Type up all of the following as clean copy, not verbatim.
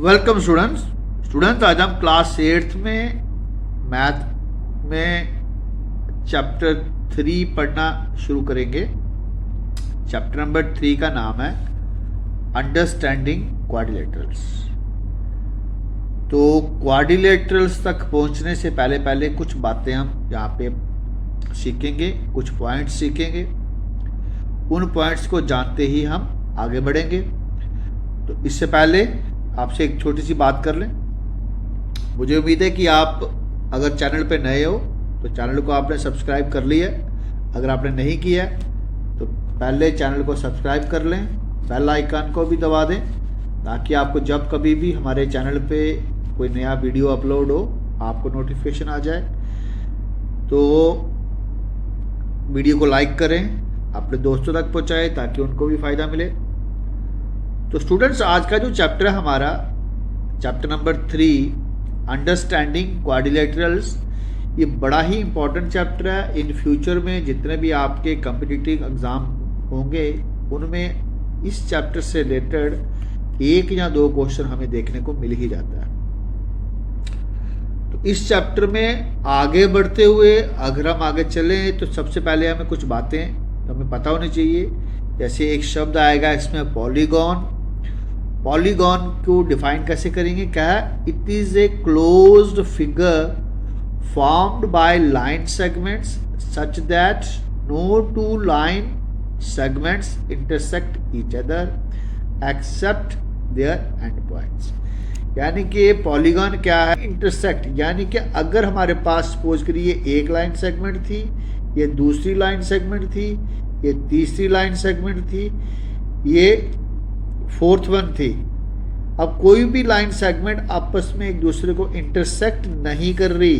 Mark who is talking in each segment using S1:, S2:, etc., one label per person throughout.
S1: Welcome students आज हम class 8th में मैथ में चैप्टर 3 पढ़ना शुरू करेंगे। चैप्टर नंबर 3 का नाम है अंडरस्टैंडिंग क्वाड्रिलेटरल्स। तो क्वाड्रिलेटरल्स तक पहुंचने से पहले कुछ बातें हम यहाँ पे सीखेंगे, कुछ पॉइंट्स सीखेंगे। उन पॉइंट्स को जानते ही हम आगे बढ़ेंगे। तो इससे पहले आपसे एक छोटी सी बात कर लें। मुझे उम्मीद है कि आप अगर चैनल पे नए हो तो चैनल को आपने सब्सक्राइब कर लिया है। अगर आपने नहीं किया तो पहले चैनल को सब्सक्राइब कर लें, बेल आइकन को भी दबा दें ताकि आपको जब कभी भी हमारे चैनल पे कोई नया वीडियो अपलोड हो आपको नोटिफिकेशन आ जाए। तो वीडियो को लाइक करें, अपने दोस्तों तक पहुँचाएँ ताकि उनको भी फ़ायदा मिले। तो स्टूडेंट्स आज का जो चैप्टर है हमारा चैप्टर नंबर 3 अंडरस्टैंडिंग क्वाड्रिलेटरल्स, ये बड़ा ही इम्पोर्टेंट चैप्टर है। इन फ्यूचर में जितने भी आपके कम्पिटिटिव एग्ज़ाम होंगे उनमें इस चैप्टर से रिलेटेड 1 या 2 क्वेश्चन हमें देखने को मिल ही जाता है। तो इस चैप्टर में आगे बढ़ते हुए अगर हम आगे चलें तो सबसे पहले हमें कुछ बातें हमें पता होनी चाहिए। जैसे एक शब्द आएगा इसमें पॉलीगॉन। पॉलीगॉन को डिफाइन कैसे करेंगे? क्या है? It is a closed figure formed by line segments such that no two line segments intersect each other except their end points. यानी कि पॉलीगॉन क्या है? इंटरसेक्ट, यानी कि अगर हमारे पास सपोज करिए एक लाइन सेगमेंट थी, ये दूसरी लाइन सेगमेंट थी, ये तीसरी लाइन सेगमेंट थी, ये 4th वन थी। अब कोई भी लाइन सेगमेंट आपस में एक दूसरे को इंटरसेक्ट नहीं कर रही।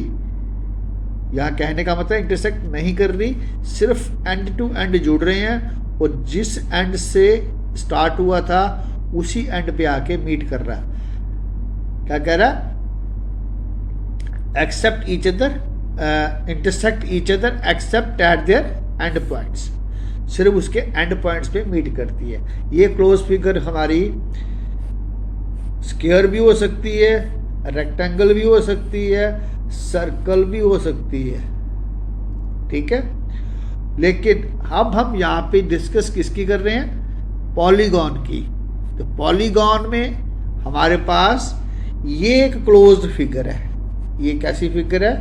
S1: यहाँ कहने का मतलब इंटरसेक्ट नहीं कर रही, सिर्फ एंड टू एंड जुड़ रहे हैं और जिस एंड से स्टार्ट हुआ था उसी एंड पे आके मीट कर रहा है। क्या कह रहा है? Except each other, intersect each other except at their end points. सिर्फ उसके एंड पॉइंट्स पे मीट करती है। ये क्लोज फिगर हमारी स्क्वायर भी हो सकती है, रेक्टेंगल भी हो सकती है, सर्कल भी हो सकती है। ठीक है, लेकिन अब हम यहाँ पे डिस्कस किसकी कर रहे हैं? पॉलीगॉन की। तो पॉलीगॉन में हमारे पास ये एक क्लोज्ड फिगर है। ये कैसी फिगर है?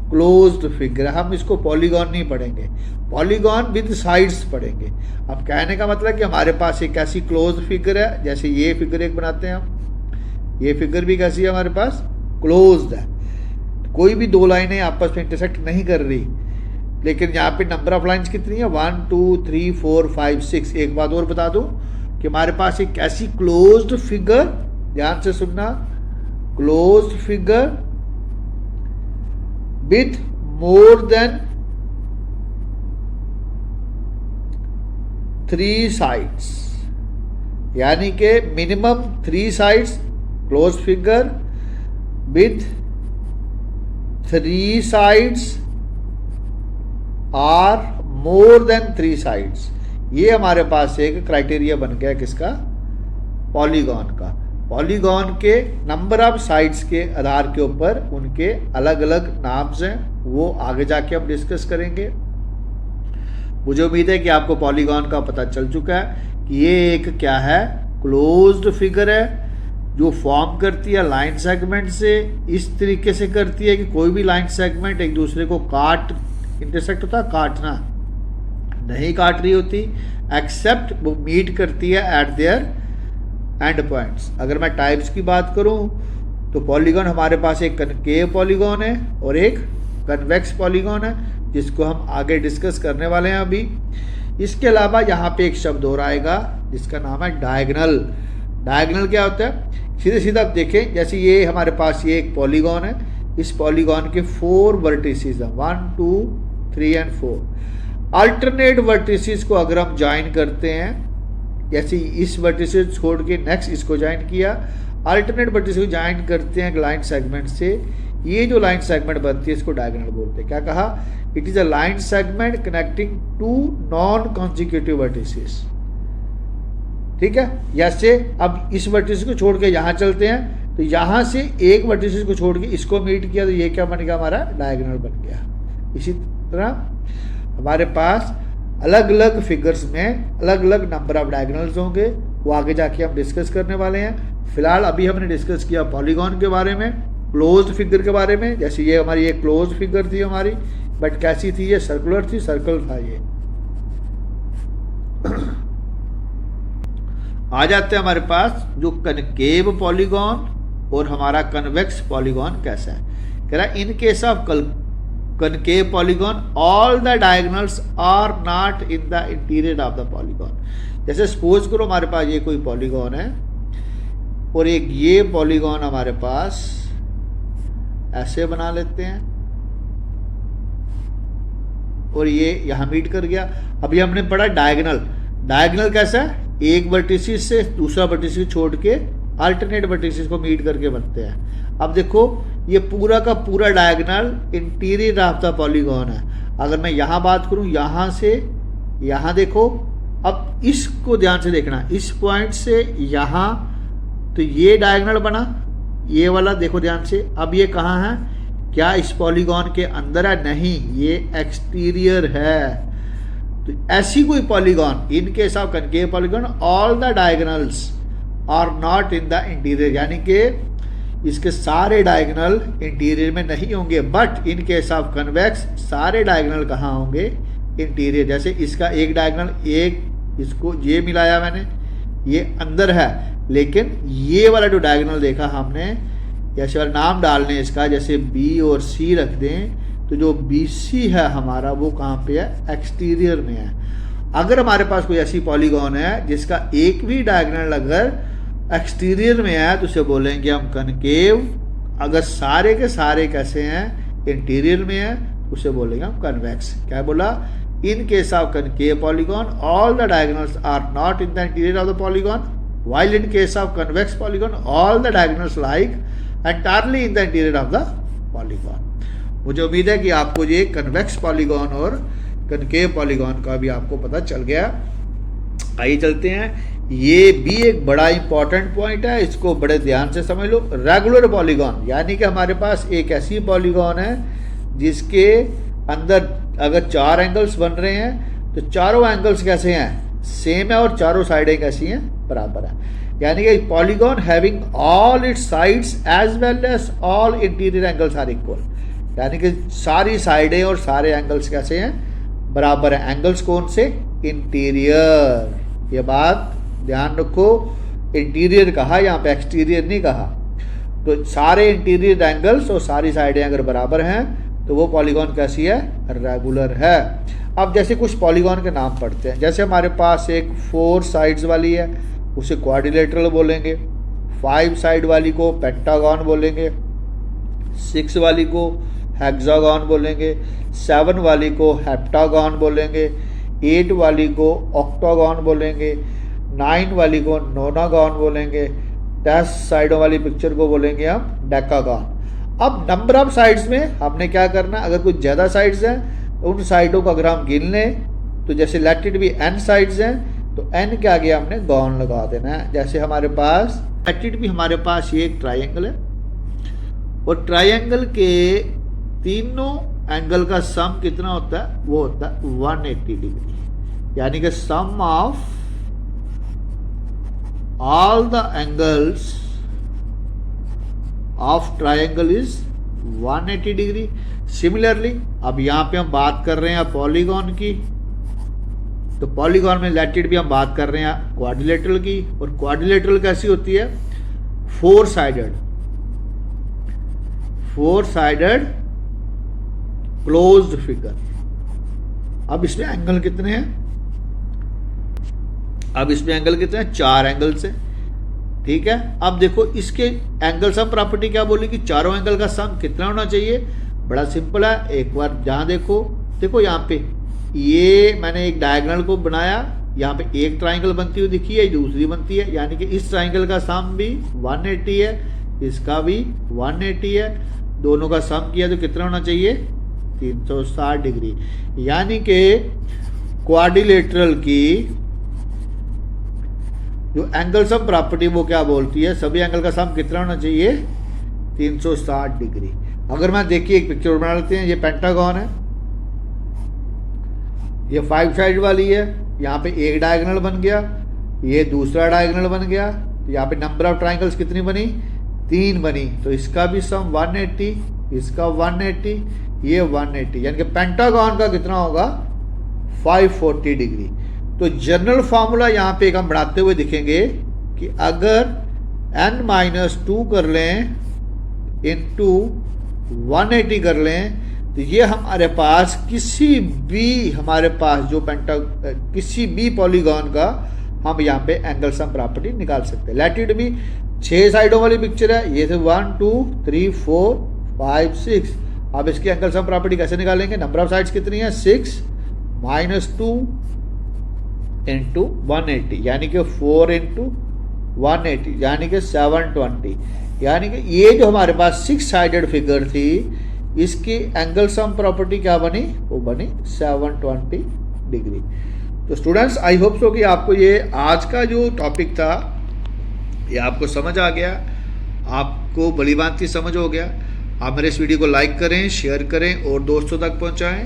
S1: Closed figure. हम इसको पॉलीगॉन नहीं पढ़ेंगे, पॉलीगॉन विद साइड्स पढ़ेंगे। अब कहने का मतलब कि हमारे पास एक ऐसी क्लोज्ड फिगर है, जैसे ये फिगर एक बनाते हैं हम, ये फिगर भी कैसी है? हमारे पास क्लोज्ड है। कोई भी 2 लाइनें आपस में इंटरसेक्ट नहीं कर रही। लेकिन यहाँ पे नंबर ऑफ लाइन्स कितनी है? 1 2 3 4 5 6। एक बात और बता दूं कि हमारे पास एक ऐसी क्लोज्ड फिगर, ध्यान से सुनना, closed figure with more than 3 sides, यानी कि minimum 3 sides, close figure with 3 sides or more than 3 sides। ये हमारे पास एक क्राइटेरिया बन गया किसका? पॉलीगॉन का। पॉलीगॉन के नंबर ऑफ साइड्स के आधार के ऊपर उनके अलग अलग नाम्स हैं, वो आगे जाके हम डिस्कस करेंगे। मुझे उम्मीद है कि आपको पॉलीगॉन का पता चल चुका है कि ये एक क्या है? क्लोज्ड फिगर है जो फॉर्म करती है लाइन सेगमेंट से। इस तरीके से करती है कि कोई भी लाइन सेगमेंट एक दूसरे को इंटरसेक्ट होता है, काटना नहीं काट रही होती, एक्सेप्ट वो मीट करती है एट देयर एंड पॉइंट्स। अगर मैं टाइप्स की बात करूं तो पॉलीगॉन हमारे पास एक कनकेव पॉलीगॉन है और एक कन्वेक्स पॉलीगॉन है, जिसको हम आगे डिस्कस करने वाले हैं अभी। इसके अलावा यहाँ पे एक शब्द और आएगा जिसका नाम है डायगोनल। डायगोनल क्या होता है? सीधे सीधा आप देखें, जैसे ये हमारे पास ये एक पॉलीगॉन है, इस पॉलीगॉन के 4 वर्टिसेस हैं, 1 2 3 एंड 4। अल्टरनेट वर्टिसेस को अगर हम ज्वाइन करते हैं, जैसे इस वर्टिसेस छोड़ के नेक्स्ट इसको ज्वाइन किया, अल्टरनेट वर्टिसेस को ज्वाइन करते हैं लाइन सेगमेंट से, ये जो लाइन सेगमेंट बनती है इसको डायगोनल बोलते हैं। क्या कहा? It is a line segment connecting 2 non consecutive vertices. ठीक है, जैसे अब इस वर्टिस को छोड़ के यहाँ चलते हैं, तो यहाँ से एक वर्टिसेस को छोड़ के इसको मीट किया तो ये क्या बन गया, हमारा डायगोनल बन गया। इसी तरह हमारे पास अलग अलग फिगर्स में अलग अलग नंबर ऑफ डायगोनल्स होंगे, वो आगे जाके हम डिस्कस करने वाले हैं। फिलहाल अभी हमने डिस्कस किया पॉलीगॉन के बारे में, क्लोज्ड फिगर के बारे में। जैसे ये हमारी एक क्लोज्ड फिगर थी हमारी, बट कैसी थी, ये सर्कुलर थी, सर्कल था ये। आ जाते हैं हमारे पास जो कनकेव पॉलीगॉन और हमारा कन्वेक्स पॉलीगॉन कैसा है। कह रहा है इन case of concave polygon all the diagonals are not in the interior of the polygon। जैसे सपोज करो हमारे पास ये कोई पॉलीगॉन है और एक ये पॉलीगॉन हमारे पास ऐसे बना लेते हैं और ये यहां मीट कर गया। अभी हमने पढ़ा डायगोनल, डायगोनल कैसा है, एक वर्टिसिस से दूसरा वर्टिसिस छोड़ के अल्टरनेट वर्टिसिस को मीट करके बनते हैं। अब देखो ये पूरा का पूरा diagonal interior of the polygon है। अगर मैं यहाँ बात करूँ, यहाँ से यहाँ देखो, अब इसको ध्यान से देखना, इस पॉइंट से यहाँ, तो ये डायगोनल बना, ये वाला देखो ध्यान से। अब ये कहाँ है, क्या इस पॉलीगॉन के अंदर है, नहीं, ये एक्सटीरियर है। तो ऐसी कोई polygon, in case of concave polygon all the diagonals are not in the interior, यानी कि इसके सारे डायगोनल इंटीरियर में नहीं होंगे। But in case of convex सारे डायगोनल कहाँ होंगे, इंटीरियर। जैसे इसका एक डायगोनल, एक इसको ये मिलाया मैंने, ये अंदर है, लेकिन ये वाला जो डायगोनल देखा हमने, जैसे वाला नाम डालने इसका, जैसे बी और सी रख दें, तो जो बी सी है हमारा वो कहाँ पे है, एक्सटीरियर में है। अगर हमारे पास कोई ऐसी पॉलीगॉन है जिसका एक भी डायगोनल अगर एक्सटीरियर में है तो उसे बोलेंगे हम कनकेव। अगर सारे के सारे कैसे हैं, इंटीरियर में है, उसे बोलेंगे हम कन्वेक्स। क्या बोला, in case of concave polygon all the diagonals are not in the interior of the polygon, while in case of convex polygon all the diagonals lie entirely in the interior of the polygon। मुझे उम्मीद है कि आपको ये convex polygon और concave polygon का भी आपको पता चल गया। आइए चलते हैं, ये भी एक बड़ा इंपॉर्टेंट पॉइंट है, इसको बड़े ध्यान से समझ लो। रेगुलर पॉलीगॉन, यानी कि हमारे पास एक ऐसी पॉलीगॉन है जिसके अंदर अगर चार एंगल्स बन रहे हैं तो चारों एंगल्स कैसे हैं, सेम है, और चारों साइडें कैसी हैं, बराबर है। यानी कि polygon having all its sides as well as all interior angles are equal, यानी कि सारी साइडें और सारे एंगल्स कैसे हैं, बराबर है। एंगल्स कौन से, इंटीरियर, ये बात ध्यान रखो, इंटीरियर कहा, यहाँ पे एक्सटीरियर नहीं कहा। तो सारे इंटीरियर एंगल्स और सारी साइडें अगर बराबर हैं तो वो पॉलीगॉन कैसी है, रेगुलर है। अब जैसे कुछ पॉलीगॉन के नाम पढ़ते हैं, जैसे हमारे पास एक 4 साइड्स वाली है, उसे क्वाड्रिलेटरल बोलेंगे। 5 साइड वाली को पेंटागन बोलेंगे। 6 वाली को हेक्सागन बोलेंगे। 7 वाली को हेप्टागन बोलेंगे। 8 वाली को ऑक्टागन बोलेंगे। 9 वाली को नोनागन बोलेंगे। 10 साइडों वाली पिक्चर को बोलेंगे हम डेकागन। अब नंबर ऑफ साइड्स में हमने क्या करना, अगर कुछ ज़्यादा साइड्स हैं तो उन साइडों को अगर हम गिन लें, तो जैसे let it be n sides हैं तो n के आगे हमने गॉन लगा देना है। जैसे हमारे पास लेट इट बी, हमारे पास ये एक ट्राइंगल है और ट्राइंगल के तीनों एंगल का सम कितना होता है, वो होता है 180 डिग्री, यानी कि sum of all the angles of triangle is 180 degree. Similarly अब यहाँ पे हम बात कर रहे हैं पॉलीगॉन की, तो पॉलीगॉन में लेटिड भी हम बात कर रहे हैं क्वाड्रिलेटरल की, और क्वाड्रिलेटरल कैसी होती है, 4 साइडेड क्लोज्ड फिगर। अब इसमें एंगल कितने हैं, अब इसमें एंगल कितने हैं, 4 एंगल्स हैं, ठीक है। अब देखो इसके एंगल सम प्रॉपर्टी क्या बोली कि चारों एंगल का सम कितना होना चाहिए, बड़ा सिंपल है। एक बार जहाँ देखो यहाँ पे ये मैंने एक डायगोनल को बनाया, यहाँ पे एक ट्राइंगल बनती हुई दिखी है, दूसरी बनती है, यानी कि इस ट्राइंगल का सम भी 180 है, इसका भी 180 है, दोनों का सम किया तो कितना होना चाहिए, 360 डिग्री। यानी कि क्वाड्रिलेटरल की जो एंगल सम प्रॉपर्टी वो क्या बोलती है, सभी एंगल का सम कितना होना चाहिए, 360 डिग्री। अगर मैं देखिए एक पिक्चर बना लेते हैं, ये पेंटागन है, ये 5 साइड वाली है, यहाँ पे एक डायगोनल बन गया, ये दूसरा डायगोनल बन गया, तो यहाँ पे नंबर ऑफ ट्राइंगल्स कितनी बनी, 3 बनी, तो इसका भी सम 180, इसका 180, ये 180, यानी कि पेंटागन का कितना होगा 540 डिग्री। तो जनरल फार्मूला यहाँ पे एक हम बढ़ाते हुए दिखेंगे कि अगर n-2 कर लें इंटू 180 कर लें, तो ये हमारे पास किसी भी पॉलीगॉन का हम यहाँ पे एंगल सम प्रॉपर्टी निकाल सकते हैं। लेट इट बी 6 साइडों वाली पिक्चर है, ये थे 1 2 3 4 5 6। अब इसकी एंगल सम प्रॉपर्टी कैसे निकालेंगे, नंबर ऑफ साइड्स कितनी है 6 -2 इंटू 180, यानी कि 4 इंटू 180, यानी कि 720, यानी कि ये जो हमारे पास 6 साइडेड फिगर थी, इसकी एंगल सम प्रॉपर्टी क्या बनी, वो बनी 720 डिग्री। तो स्टूडेंट्स आई होप सो कि आपको ये आज का जो टॉपिक था ये आपको समझ आ गया, आपको भली भांति समझ हो गया। आप मेरे इस वीडियो को लाइक करें, शेयर करें और दोस्तों तक पहुंचाएं।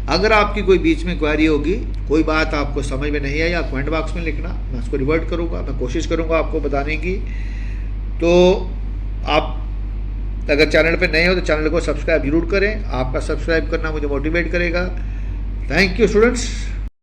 S1: अगर आपकी कोई बीच में क्वेरी होगी, कोई बात आपको समझ में नहीं आई, आप कमेंट बॉक्स में लिखना, मैं उसको रिवर्ट करूँगा, मैं कोशिश करूँगा आपको बताने की। तो आप अगर चैनल पे नए हो तो चैनल को सब्सक्राइब जरूर करें, आपका सब्सक्राइब करना मुझे मोटिवेट करेगा। Thank you students.